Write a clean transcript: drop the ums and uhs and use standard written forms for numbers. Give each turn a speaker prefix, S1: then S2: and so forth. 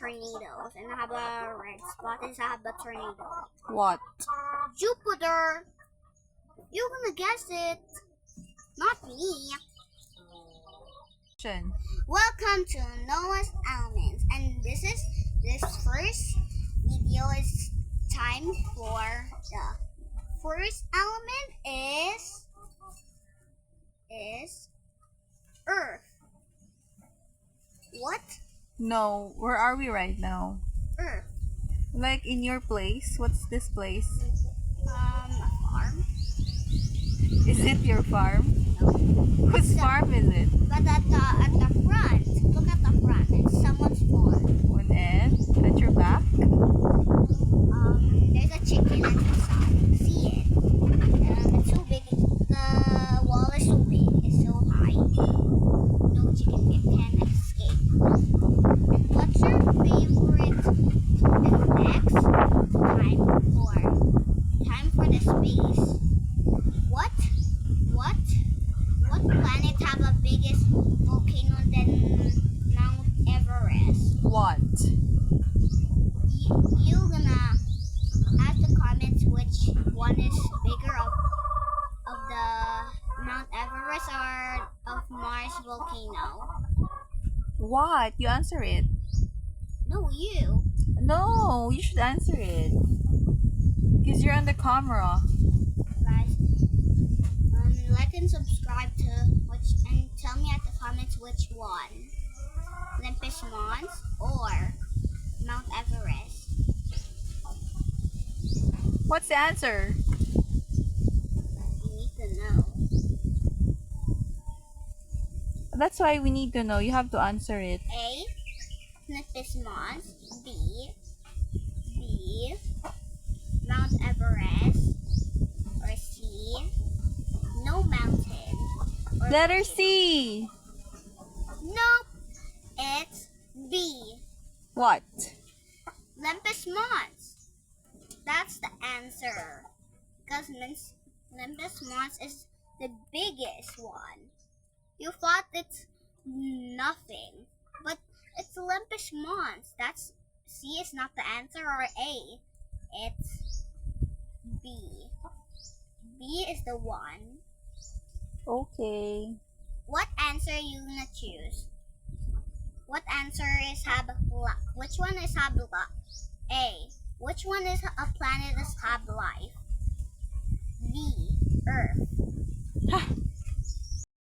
S1: tornadoes, and I have a red spot is I have a tornado.
S2: What?
S1: Jupiter. You're gonna guess it, not me. Welcome to Noah's Elements, and this first video is time for the first element is Earth. What?
S2: No, where are we right now?
S1: Earth.
S2: Like in your place? What's this place?
S1: A farm.
S2: Is it your farm?
S1: No.
S2: Whose farm is it?
S1: But at the front, look at the front. It's someone's farm.
S2: One end? At your back?
S1: There's a chicken at the side. See it? It's so big. The wall is so big. It's so high. No chicken can escape. And what's your favorite? And next, time for the space. What planet have a biggest volcano than Mount Everest?
S2: What?
S1: You're gonna ask the comments which one is bigger of the Mount Everest or of Mars volcano.
S2: What? You answer it.
S1: No, you.
S2: No, you should answer it. Because you're on the camera.
S1: Guys, like and subscribe to and tell me at the comments which one. Olympus Mons or Mount Everest.
S2: What's the answer?
S1: You need to know.
S2: That's why we need to know. You have to answer it.
S1: A. Olympus Mons. B. Mount Everest. Or C. No mountain. Or
S2: Letter
S1: volcano.
S2: C.
S1: Nope. It's B.
S2: What?
S1: Olympus Mons. That's the answer. Because Olympus Mons is the biggest one. You thought it's nothing. But it's Olympus Mons. That's C is not the answer, or A. It's B. B is the one.
S2: Okay.
S1: What answer are you gonna choose? What answer is which one is have A. Which one is a planet that have life? B. Earth.